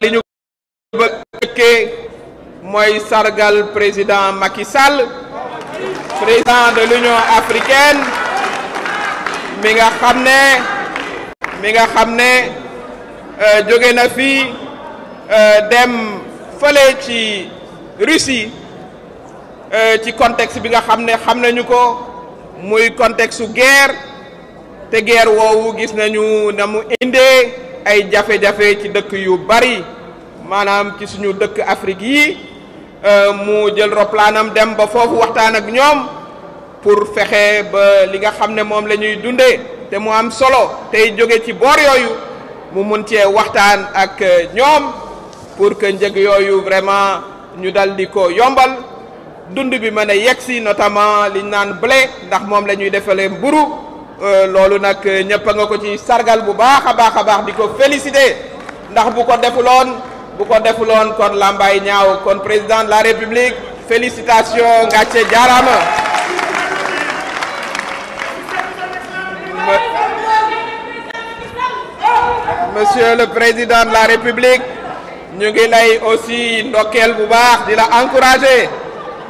li ñu bëggee mooy sargal président Macky Sall président de l'Union africaine mi nga xam ne jóge na fi dem fële ci Russie ci contexte bi nga xam ne xam nañu ko muy contexte su guerre te guerre woowu gis nañu na mu indee ay jafe-jafe ci dëkk yu bari maanaam ci suñu dëkk Afrique yi mu jël roplaanam dem ba foofu waxtaan ak ñoom pour fexe ba li nga xam ne moom la ñuy dundee te mu am solo tey jóge ci boor yooyu mu mun cee waxtaan ak ñoom pour que njëg yooyu vraiment ñu dal di ko yombal dund bi mën a yegsi notamment liñ naan blé ndax moom la ñuy defalee mburu loolu nag ñëpp nga ko ci sargal bu baax a baax di ko féliciter ndax bu ko defuloon kon lambay ñaaw kon président de la république félicitations ngàcce jaarama monsieur le président de la république ñu ngi lay aussi ndokkeel bu baax di la encourager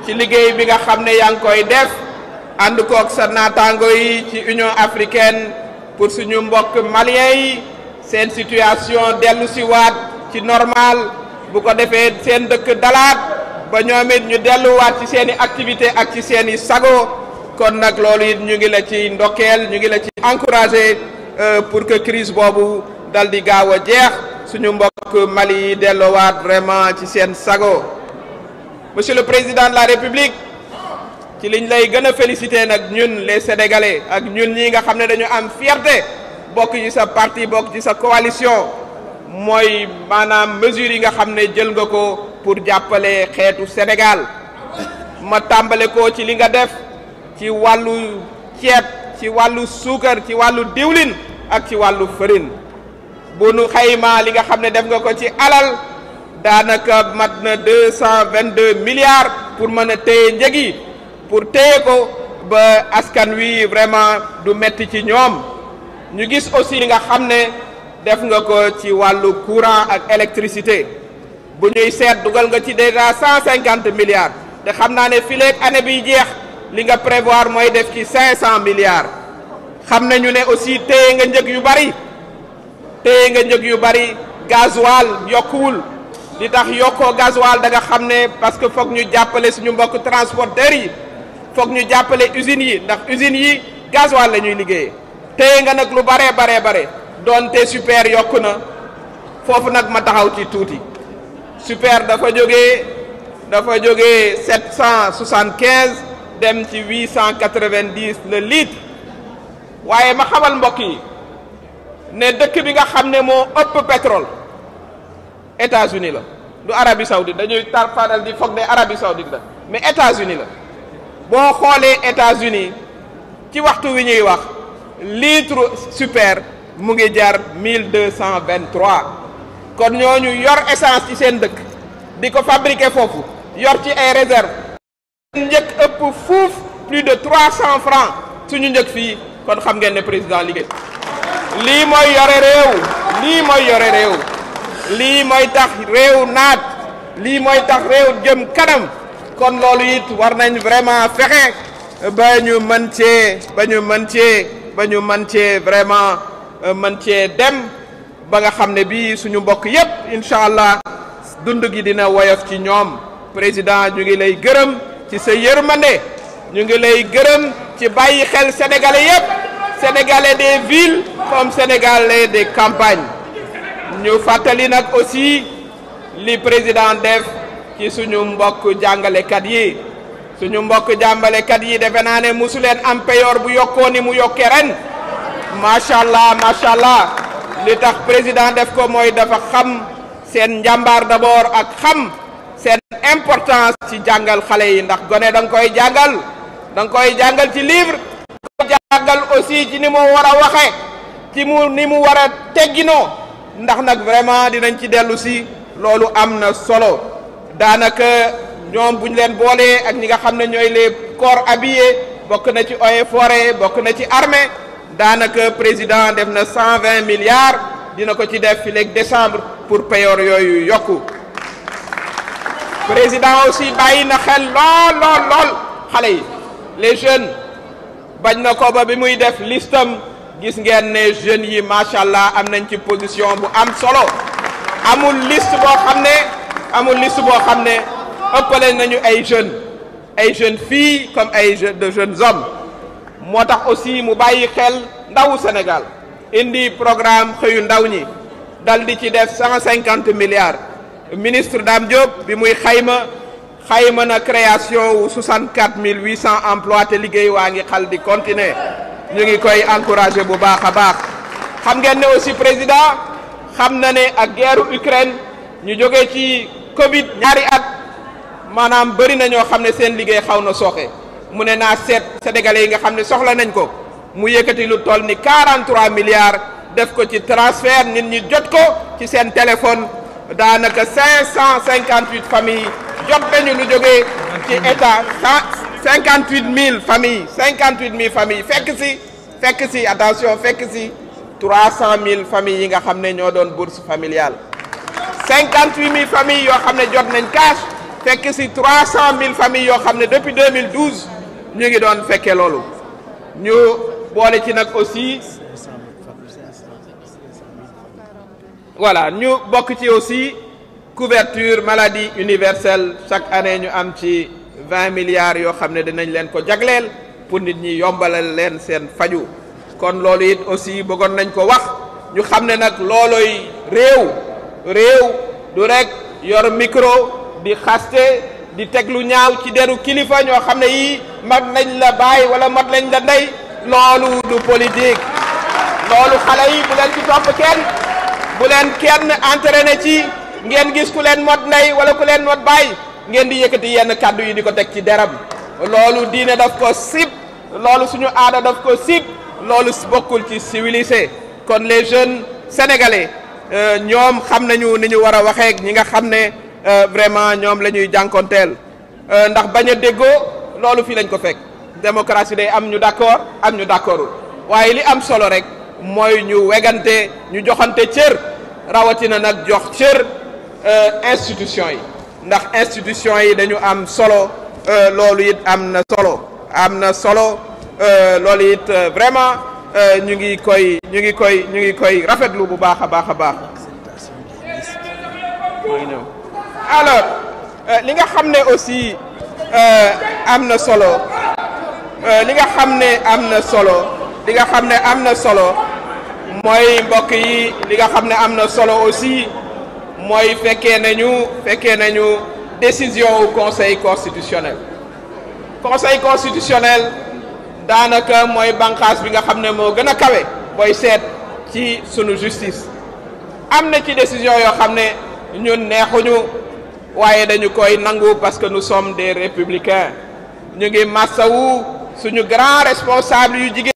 ci liggéey bi nga xam ne yaa ngi koy def ànd kook sa naataango yi ci Union africaine pour suñu mbokk maliens yi seen situation dellu si waat ci normal bu ko defee seen dëkk dalaat ba ñoom it ñu delluwaat ci seen i activité ak ci seen i sago kon nag loolu it ñu ngi la ci ndokkeel ñu ngi la ci encouragé pour que crise boobu dal di gaaw a jeex suñu mbokk Mali yi delloowaat vraiment ci seen sago monsieur le président de la république ci liñ lay gën a féliciter nag ñun les sénégalais ak ñun ñi nga xam ne dañu am fierté bokk ci sa parti bokk ci sa coalition mooy maanaam mesures yi nga xam ne jël nga ko pour jàppale xeetu Sénégal ma tàmbale ko ci li nga def ci wàllu ceeb ci wàllu suukar ci wàllu diwlin ak ci wàllu farine bu nu xayma li nga xam ne def nga ko ci alal daanaka mat na 222 milliards pour mën a téye njëg yi pour téye ko ba askan wi vraiment du metti ci ñoom ñu gis aussi li nga xam ne def nga ko ci wàllu courant ak électricité bu ñuy seet dugal nga ci déjà 150 milliards te xam naa ne fileeg année bi jeex li nga prévoir mooy def ci 500 milliards xam nañu ne aussi téye nga njëg yu bari gasoil yokkuwul li tax yokkoo gasoil da nga xam ne parce que foog ñu jàppale suñu mbokk transporteurs yi foog ñu jàppale usines yi ndax usines yi gasoil la ñuy liggéeyee téye nga nag lu bare doonte super yokku na foofu nag ma taxaw ci tuuti super dafa jógee 775 dem ci 890 le litre waaye ma xamal mbokk yi ne dëkk bi nga xam ne moo ëpp pétrole États-Unis la du Arabie Saoudite dañuy faral di foog ne Arabie Saoudite la mais États-Unis la boo xoolee États-Unis ci waxtu wi ñuy wax litre super mu ngi jar 1223 kon ñooñu yor essence ci seen dëkk di ko fabriquer foofu yor ci ay réserve njëkk ëpp fuuf plus de 300 francs suñu njëkk fii kon xam ngeen ne président liggéey lii mooy yore réew lii mooy tax réew naat lii mooy tax réew jëm kanam kon loolu it war nañ vraiment fexe ba ñu mën cee vraiment mën cee dem ba nga xam ne bii suñu mbokk yépp incha allah dund gi dina woyof ci ñoom président ñu ngi lay gërëm ci sa yërmande ñu ngi lay gërëm ci bàyyi xel sénégalais yépp sénégalais des villes comme sénégalais des campagnes ñu fàttali nag aussi li président def ci suñu mbokk jàngalekat yi defe naa ne musu leen am payoor bu yokkoo ni mu yokkee ren macha allah li tax président def ko mooy dafa xam seen njàmbaar d'abord ak xam seen importance ci jàngal xale yi ndax gone da nga koy jàngal ci livre da nga koy jàngal aussi ci ni mu war a waxe ci ni mu war a tegginoo ndax nag vraiment dinañ ci dellu si loolu am na solo daanaka ñoom buñ leen boolee ak ñi nga xam ne ñooy les corps habillés bokk na ci eaux et forêts bokk na ci armée daanaka président def na 120 milliards dina ko ci def fileeg décembre pour payoor yooyu yokku président aussi bàyyi na xel lool xale yi les jeunes bañ na ko ba bi muy def listam gis ngeen ne jeunes yi macha allah am nañ ci position bu am solo amul liste boo xam ne ëppale nañu ay jeunes filles comme ay jeunes hommes moo tax aussi mu bàyyi xel ndawu Sénégal indi programme xëyu ndaw ñi dal di ci def 150 milliards ministre Dame Diop bi muy xayma na création wu 64 800 emplois te liggéey waa ngi xal di continuer ñu ngi koy encourager bu baax a baax xam ngeen ne aussi président xam na ne ak guerre Ukraine ñu jógee ci Covid ñaari at maanaam bëri na ñoo xam ne seen liggéey xaw na sooxe mu ne naa seet sénégalais yi nga xam ne soxla nañ ko mu yëkkati lu toll ni 43 milliards def ko ci transfert nit ñi jot ko ci seen téléphone daanaka 558 familles jot nañu lu jógee ci état 58 000 familles fekk si attention fekk si 300 000 familles yi nga xam ne ñoo doon bourse familiale 58 000 familles yoo xam ne jot nañ cash fekk si 300 000 familles yoo xam ne depuis 2012 ñu ngi doon fekkee loolu ñu boole ci nag aussi voilà ñu bokk ci aussi couverture maladie universelle chaque année ñu am ci 20 milliards yoo xam ne dinañ leen ko jagleel pour nit ñi yombalal leen seen faju kon loolu it aussi bëggoon nañ ko wax ñu xam ne nag looloy réew du rek yor micro di xaste di teg lu ñaaw ci deru kilifa ñoo xam ne yii mag nañ la baay wala mag nañ la ndey loolu du politique loolu xale yi bu leen ci topp kenn bu leen kenn entraîné ci ngeen gis ku leen mot ndey wala ku leen mot baay ngeen di yëkkati yenn kàddu yi di ko teg ci deram loolu diine daf ko sib loolu suñu aada daf ko sib loolu bokkul ci civilisé kon les jeunes sénégalais ñoom xam nañu ni ñu war a waxee ñi nga xam ne vraiment ñoom la ñuy jànkonteel ndax bañ a déggoo loolu fii lañ ko fekk démocratie day am ñu d'accord am ñu d'accordul waaye li am solo rek mooy ñu wegante ñu joxante cër rawatina nag jox cër institution yi ndax institution yi dañu am solo loolu it am na solo loolu it vraiment ñu ngi koy rafetlu bu baax a baax a baax. alors li nga xam ne aussi am na solo li nga xam ne am na solo mooy mbokk yi li nga xam ne am na solo aussi mooy fekkee nañu décision au conseil constitutionnel. conseil constitutionnel daanaka mooy bànqaas bi nga xam ne moo gën a kawe booy seet ci sunu justice. am na ci décision yoo xam ne ñun neexuñu waaye dañu koy nangu parce que nous sommes des républicains ñu ngi massawu suñu grand responsable yu jigéen